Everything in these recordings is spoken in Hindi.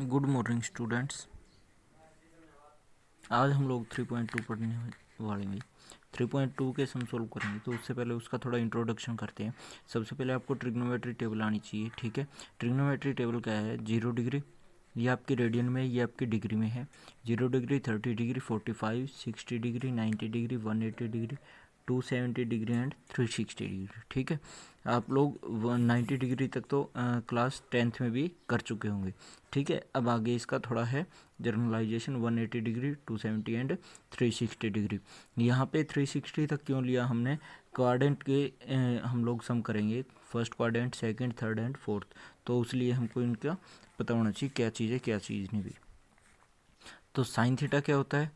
Good morning students. आज हम लोग 3.2 पढ़ने वाले हैं। 3.2 के सम सोल्व करेंगे, तो उससे पहले उसका थोड़ा इंट्रोडक्शन करते हैं। सबसे पहले आपको ट्रिग्नोमेट्री टेबल आनी चाहिए, ठीक है। ट्रिग्नोमेट्री टेबल क्या है? 0 डिग्री ये आपकी रेडियन में, ये आपकी डिग्री में है। 0 degree, 30 degree, 45, 60 degree, 90 degree, 180 degree, 270 degree and 360 degree, ठीक है। आप लोग 90 डिग्री तक तो क्लास 10th में भी कर चुके होंगे, ठीक है। अब आगे इसका थोड़ा है जर्नलाइजेशन। 180 degree, 270 and 360 degree. यहाँ पे 360 तक क्यों लिया हमने? क्वाड्रेंट के हम लोग सम करेंगे, first quadrant, second, third and fourth, तो उसलिए हमको इनका पता होना चाहिए क्या चीज़ है क्या चीज़ नहीं भी। तो साइन थीटा क्या होता है?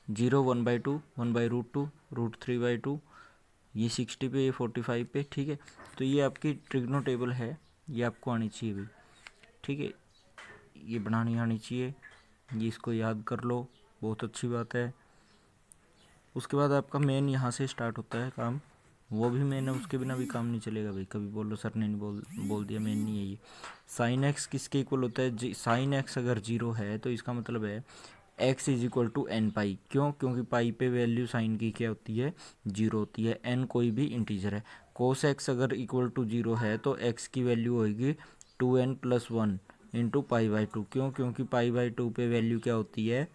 0, 1/2, 1/√2, √3/2, ये 60 पे, ये 45 पे, ठीक है। तो ये आपकी ट्रिग्नो टेबल है, ये आपको आनी चाहिए भाई, ठीक है। ये बनानी आनी चाहिए, ये इसको याद कर लो, बहुत अच्छी बात है। उसके बाद आपका मेन यहाँ से स्टार्ट होता है काम, वो भी मेन है, उसके बिना भी काम नहीं चलेगा भाई। कभी बोलो सर ने नहीं बोल दिया, मेन नहीं है ये। साइन एक्स किसके इक्वल होता है? साइन एक्स अगर 0 है तो इसका मतलब है x is equal to N pi. क्यों? क्योंकि पाई पे वैल्यू साइन की क्या होती है? 0 होती है। n कोई भी इंटीजर है। कोस एक्स अगर इक्वल टू 0 है तो x की वैल्यू होगी 2n+1 इंटू पाई/2। क्यों? क्योंकि पाई/2 पे वैल्यू क्या होती है?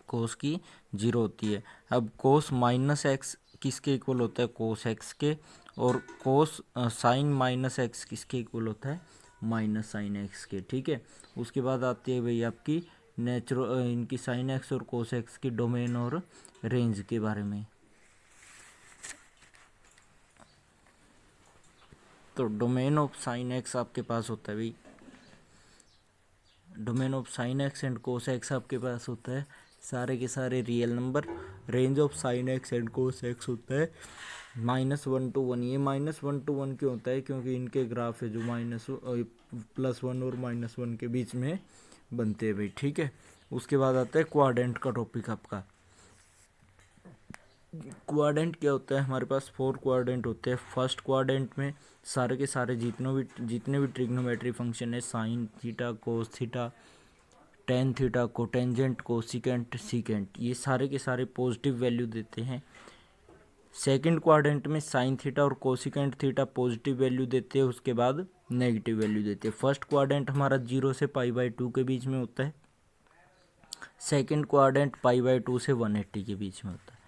कोस की 0 होती है। अब कोस माइनस एक्स किसके इक्वल होता है? कोस एक्स के। और कोस साइन माइनस एक्स किसके इक्वल होता है? माइनस साइन एक्स के, ठीक है। उसके बाद आती है भाई आपकी नेचुरल इनकी साइन एक्स और कोस एक्स की डोमेन और रेंज के बारे में। तो डोमेन ऑफ साइन एक्स आपके पास होता है भाई, domain of sine x and cos x आपके पास होता है सारे के सारे real number. Range of sine x and cos x होता है -1 to 1। ये -1 to 1 क्यों होता है? क्योंकि इनके ग्राफ है जो +1 और -1 के बीच में बनते हैं भाई, ठीक है। उसके बाद आता है क्वाड्रेंट का टॉपिक आपका। क्वाड्रेंट क्या होता है? हमारे पास 4 क्वाड्रेंट होते हैं। फर्स्ट क्वाड्रेंट में सारे के सारे जितने भी ट्रिग्नोमेट्री फंक्शन है, sine theta, cos theta, tan theta, cotangent, cosecant, secant, ये सारे के सारे पॉजिटिव वैल्यू देते हैं। सेकंड क्वाड्रेंट में साइन थीटा और कोसिकेंट थीटा पॉजिटिव वैल्यू देते हैं, उसके बाद नेगेटिव वैल्यू देते हैं। फर्स्ट क्वाड्रेंट हमारा 0 से पाई/2 के बीच में होता है। सेकंड क्वाड्रेंट पाई/2 से 180 के बीच में होता है।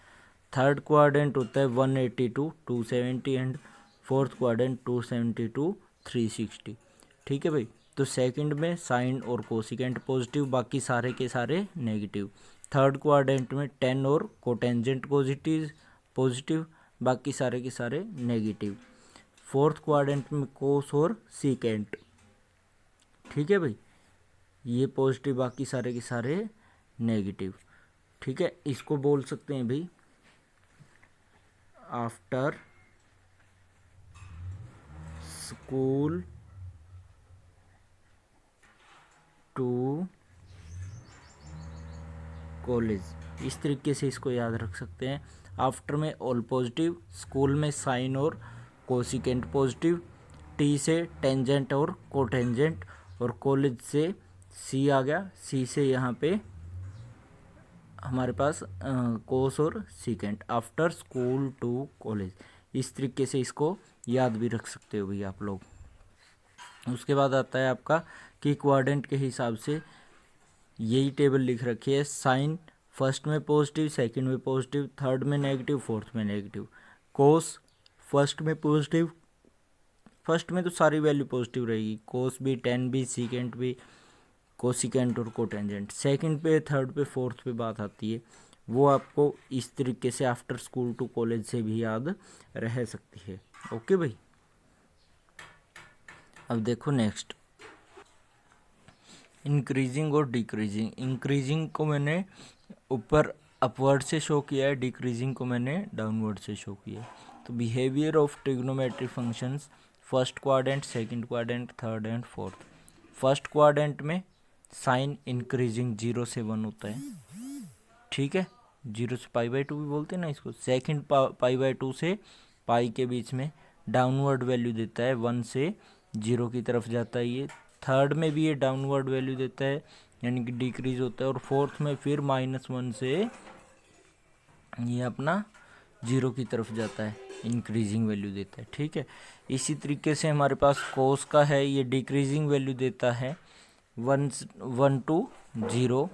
थर्ड क्वाड्रेंट होता है 180 to 270 and fourth quadrant 270 to 360, ठीक है भाई। तो सेकंड में साइन और कोसिकेंट पॉजिटिव, बाकी सारे के सारे नेगेटिव। थर्ड क्वाड्रेंट में टेन और कोटेंजेंट पॉजिटिव, बाकी सारे के सारे नेगेटिव। फोर्थ क्वाड्रेंट में कोस और सीकेंट, ठीक है भाई, ये पॉजिटिव, बाकी सारे के सारे नेगेटिव, ठीक है। इसको बोल सकते हैं भाई आफ्टर स्कूल टू कॉलेज, इस तरीके से इसको याद रख सकते हैं। आफ्टर में ऑल पॉजिटिव, स्कूल में साइन और कोसिकेंट पॉजिटिव, टी से टेंजेंट और कोटेंजेंट, और कॉलेज से सी आ गया, सी से यहाँ पे हमारे पास कोस और secant. After school to college, इस तरीके से इसको याद भी रख सकते हो भैया आप लोग। उसके बाद आता है आपका कि क्वाड्रेंट के हिसाब से यही टेबल लिख रखी है। साइन फर्स्ट में पॉजिटिव, सेकंड में पॉजिटिव, थर्ड में नेगेटिव, फोर्थ में नेगेटिव। कोस फर्स्ट में पॉजिटिव, फर्स्ट में तो सारी वैल्यू पॉजिटिव रहेगी, कोस भी, टेन भी, सीकेंट भी, कोसिकेंट और कोटेंजेंट। सेकंड पे, थर्ड पे, फोर्थ पे बात आती है, वो आपको इस तरीके से आफ्टर स्कूल टू कॉलेज से भी याद रह सकती है। ओके भाई, अब देखो नेक्स्ट, इंक्रीजिंग और डिक्रीजिंग। इंक्रीजिंग को मैंने ऊपर अपवर्ड से शो किया है, डिक्रीजिंग को मैंने डाउनवर्ड से शो किया है। तो behaviour of trigonometry functions, first quadrant, second quadrant, third and fourth. First quadrant में साइन इंक्रीजिंग 0 से 1 होता है, ठीक है, 0 से पाई/2 भी बोलते हैं ना इसको। सेकंड पाई/2 से पाई के बीच में डाउनवर्ड वैल्यू देता है, 1 से 0 की तरफ जाता है ये। थर्ड में भी ये डाउनवर्ड वैल्यू देता है यानी कि डिक्रीज होता है, और फोर्थ में फिर -1 से ये अपना 0 की तरफ जाता है, इंक्रीजिंग वैल्यू देता है। ठीक है, इसी तरीके से हमारे पास कोस का है, ये डिक्रीजिंग वैल्यू देता है 1 to 0,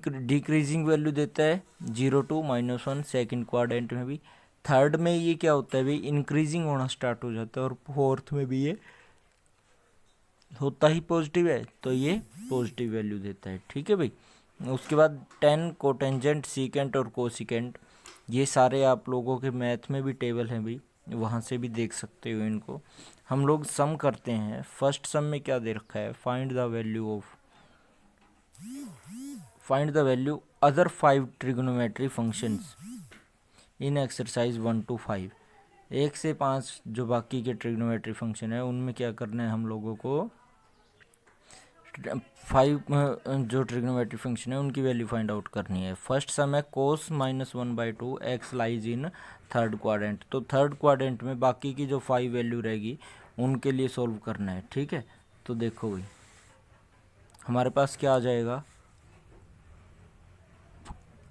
डिक्रीजिंग वैल्यू देता है 0 to -1 सेकेंड क्वाड्रेंट में भी। थर्ड में ये क्या होता है भाई, इंक्रीजिंग होना स्टार्ट हो जाता है, और फोर्थ में भी ये होता ही पॉजिटिव है, तो ये पॉजिटिव वैल्यू देता है। ठीक है भाई, उसके बाद 10 कोटेंजेंट, सीकेंट और कोसिकेंट, ये सारे आप लोगों के मैथ में भी टेबल हैं भाई, वहाँ से भी देख सकते हो इनको। हम लोग सम करते हैं। फर्स्ट सम में क्या दे रखा है, find the value other 5 trigonometry functions in exercise 1 to 5। 1 से 5 जो बाकी के ट्रिग्नोमेट्री फंक्शन है उनमें क्या करना है हम लोगों को, 5 जो ट्रिग्नोमेट्री फंक्शन है उनकी वैल्यू फाइंड आउट करनी है। फर्स्ट सम है कोस -1/2 x lies in third quadrant, तो थर्ड क्वाड्रेंट में बाकी की जो 5 वैल्यू रहेगी उनके लिए सॉल्व करना है। ठीक है, तो देखो भाई हमारे पास क्या आ जाएगा,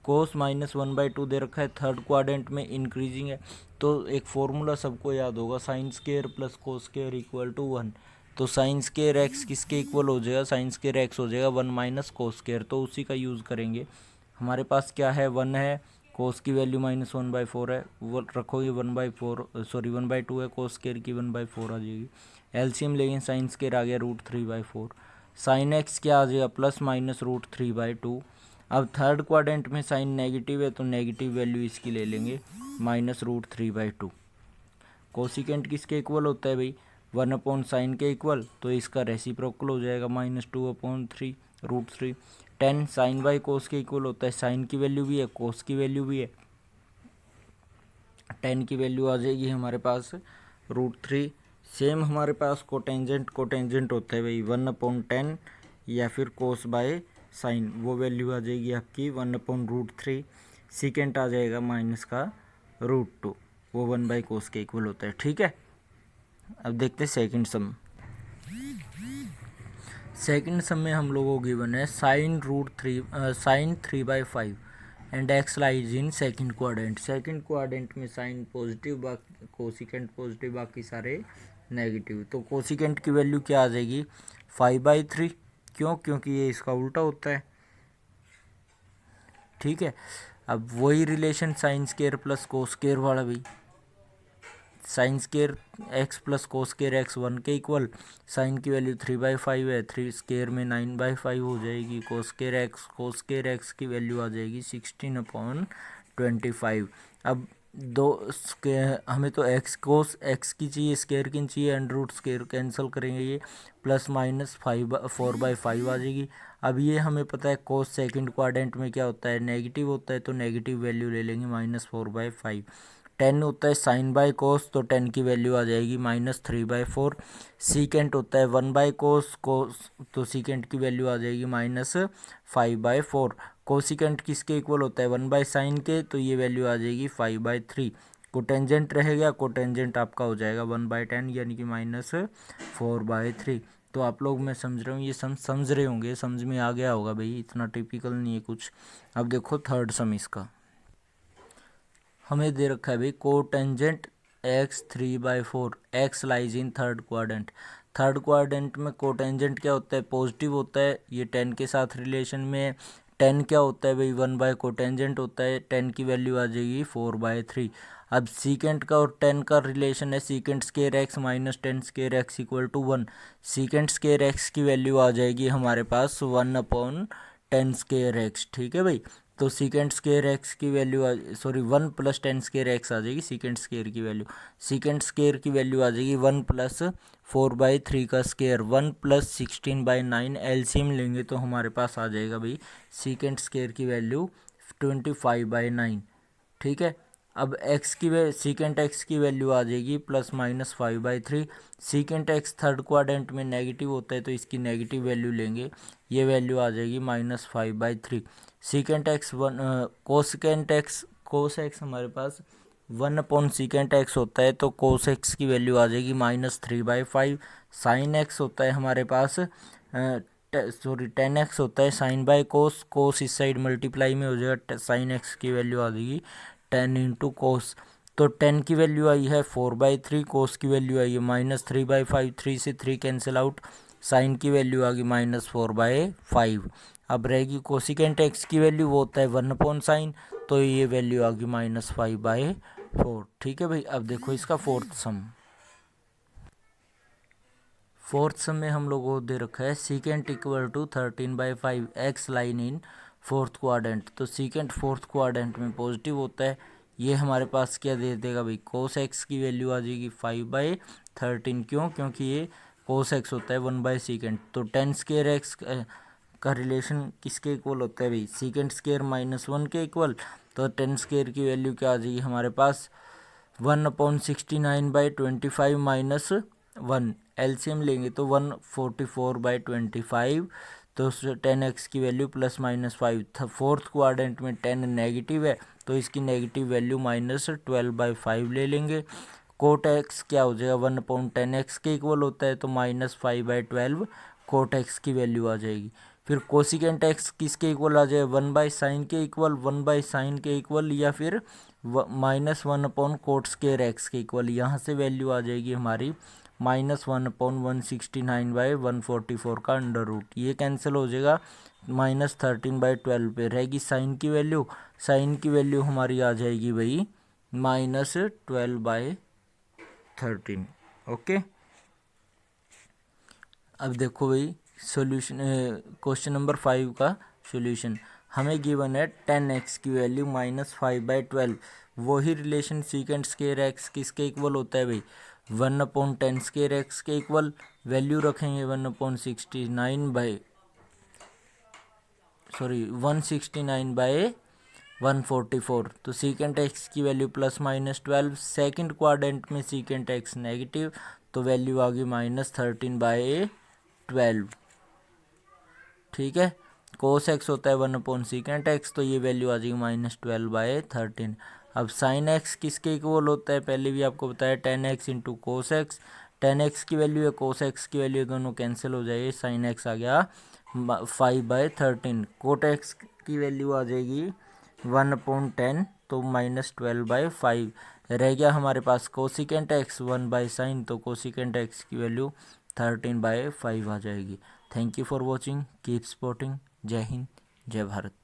कोस -1/2 दे रखा है, थर्ड क्वाड्रेंट में इंक्रीजिंग है, तो एक फॉर्मूला सबको याद होगा, sine square plus cos square equal to 1। तो साइन स्क्वायर एक्स किसके इक्वल हो जाएगा, साइन स्क्वायर एक्स हो जाएगा 1 माइनस कोस स्क्वायर, तो उसी का यूज़ करेंगे। हमारे पास क्या है, 1 है, कोस की वैल्यू -1/4 है, वो रखोगे 1/2 है, कोस स्क्वायर की 1/4 आ जाएगी। एलसीएम लेंगे, साइन स्क्वायर आ गया √3/4, साइन एक्स क्या आ जाएगा +-√3/2। अब थर्ड क्वाड्रेंट में साइन नेगेटिव है तो नेगेटिव वैल्यू इसकी ले लेंगे -√3/2। कोसिकेंट किसके इक्वल होता है भाई, 1/sin के इक्वल, तो इसका रेसिप्रोकल हो जाएगा -2/3 √3। 10 साइन बाई कोस के इक्वल होता है, साइन की वैल्यू भी है कोस की वैल्यू भी है, 10 की वैल्यू आ जाएगी हमारे पास √3। सेम हमारे पास कोटेंजेंट होता है भाई 1/10 या फिर कोस बाय साइन, वो वैल्यू आ जाएगी आपकी 1/√3। सीकेंट आ जाएगा माइनस का √2, वो 1/cos के इक्वल होता है। ठीक है, अब देखते हैं सेकंड सम। सेकंड सम में हम लोगों को गिवन है sine 3/5 and x lies in second quadrant. Second quadrant में साइन पॉजिटिव, कोसिकेंट पॉजिटिव, बाकी सारे नेगेटिव। तो कोसिकेंट की वैल्यू क्या आ जाएगी 5/3, क्यों, क्योंकि ये इसका उल्टा होता है। ठीक है, अब वही relation sign square plus cos square वाला भी, sign square x plus cos square x 1 के इक्वल, साइन की वैल्यू 3/5 है, 3 स्क्वायर में 9/5 हो जाएगी, कोस स्क्वायर एक्स की वैल्यू आ जाएगी 16/25। अब दो हमें तो एक्स कोस एक्स की चाहिए, स्क्वायर की चाहिए, अंडर रूट स्क्वायर कैंसिल करेंगे, ये +-4/5 आ जाएगी। अब ये हमें पता है कोस सेकंड क्वाड्रेंट में क्या होता है, नेगेटिव होता है, तो नेगेटिव वैल्यू ले लेंगे -4/5। 10 होता है साइन बाय कोस, तो 10 की वैल्यू आ जाएगी -3/4। सीकेंट होता है 1/cos तो सीकेंट की वैल्यू आ जाएगी -5/4। कोसिकेंट किसके इक्वल होता है 1/sin के, तो ये वैल्यू आ जाएगी 5/3। कोटेंजेंट रहेगा, कोटेंजेंट आपका हो जाएगा 1/10 यानी कि -4/3। तो आप लोग, मैं समझ रहा हूँ ये समझ रहे होंगे, समझ में आ गया होगा भाई, इतना टिपिकल नहीं है कुछ। अब देखो थर्ड सम इसका, हमें दे रखा है भाई cotangent x 3/4 x lies in third quadrant. Third quadrant में कोटेंजेंट क्या होता है, पॉजिटिव होता है, ये 10 के साथ रिलेशन में। 10 क्या होता है भाई, 1/कोटेंजेंट होता है, 10 की वैल्यू आ जाएगी 4/3। अब सीकेंट का और 10 का रिलेशन है secant square x -10 square x equal to 1। Secant square x की वैल्यू आ जाएगी हमारे पास 1/10 स्क्वायर एक्स। ठीक है भाई, तो सीकेंट स्क्वायर एक्स की वैल्यू 1 + 10 स्क्वायर एक्स आ जाएगी सीकेंट स्क्वायर की वैल्यू। सीकेंट स्क्वायर की वैल्यू आ जाएगी 1 + 4/3 का स्क्वायर, 1 + 16/9। एलसीएम लेंगे तो हमारे पास आ जाएगा भाई सीकेंट स्क्वायर की वैल्यू 25/9। ठीक है, अब सीकेंट एक्स की वैल्यू आ जाएगी +-5/3। सीकेंट एक्स थर्ड क्वाड्रेंट में नेगेटिव होता है, तो इसकी नेगेटिव वैल्यू लेंगे, ये वैल्यू आ जाएगी -5/3। सीकेंट एक्स कोस एक्स हमारे पास 1/सीकेंट एक्स होता है, तो कोस एक्स की वैल्यू आ जाएगी -3/5। साइन एक्स होता है हमारे पास सॉरी 10x होता है साइन बाय कोस, कोस इस साइड मल्टीप्लाई में हो जाएगा, साइन एक्स की वैल्यू आ जाएगी 10 इंटू कोस। तो 10 की वैल्यू आई है 4/3, कोस की वैल्यू आई है -3/5, 3 से 3 कैंसिल आउट, साइन की वैल्यू आ गई -4/5। अब रहेगी कोसिकेंट एक्स की वैल्यू, वो होता है 1/sin, तो ये वैल्यू आ गई -5/4। ठीक है भाई। अब देखो इसका फोर्थ सम में हम लोगों को दे रखा है secant equal to 13/5 x line in fourth quadrant. तो सीकेंट फोर्थ क्वाड्रेंट में पॉजिटिव होता है। ये हमारे पास क्या दे देगा भाई, कोस एक्स की वैल्यू आ जाएगी 5/13। क्यों? क्योंकि ये कोस एक्स होता है 1/सीकेंट। तो 10 स्क्वायर एक्स का रिलेशन किसके इक्वल होता है भाई, सीकेंट स्क्वायर -1 के इक्वल। तो 10 स्क्वायर की वैल्यू क्या आ जाएगी हमारे पास 1/69/25 -1, एलसीएम लेंगे तो 144/25। तो 10x की वैल्यू +-5 था। फोर्थ क्वाड्रेंट में 10 नेगेटिव है, तो इसकी नेगेटिव वैल्यू -12/5 ले लेंगे। कोट एक्स क्या हो जाएगा 1/10x के इक्वल होता है, तो -5/12 कोट एक्स की वैल्यू आ जाएगी। फिर कोसिकेंट एक्स किसके इक्वल आ जाएगा 1/sin के इक्वल, 1/sin के इक्वल, या फिर -1/कोट स्क्वायर एक्स के इक्वल। यहाँ से वैल्यू आ जाएगी हमारी -1/169/144 का अंडर रूट। ये कैंसिल हो जाएगा, -13/12 पे रहेगी साइन की वैल्यू। साइन की वैल्यू हमारी आ जाएगी भाई -12/13। ओके। अब देखो भाई सॉल्यूशन, क्वेश्चन नंबर 5 का सॉल्यूशन हमें गिवन है 10x की वैल्यू -5/12। वही रिलेशन सीकेंट स्क्वायर एक्स किसके इक्वल होता है भाई, 1/10 स्क्वायर एक्स के इक्वल। वैल्यू रखेंगे 169/144। तो सीकेंट एक्स की वैल्यू +-12। सेकंड क्वाड्रेंट में सीकेंट एक्स नेगेटिव, तो वैल्यू आ गई -13/12। ठीक है। कोस एक्स होता है 1/सीकेंट एक्स, तो ये वैल्यू आ जाएगी -12/13। अब साइन एक्स किसके इक्वल होता है, पहले भी आपको बताया 10x into cos x. 10x की वैल्यू है, कोस एक्स की वैल्यू, दोनों कैंसिल हो जाएगी, साइन एक्स आ गया 5/13। कोट एक्स की वैल्यू आ जाएगी 1/10, तो -12/5। रह गया हमारे पास कोसिकेंट एक्स 1/sin, तो कोसिकेंट एक्स की वैल्यू 13/5 आ जाएगी। Thank you for watching, keep supporting. जय हिंद, जय भारत।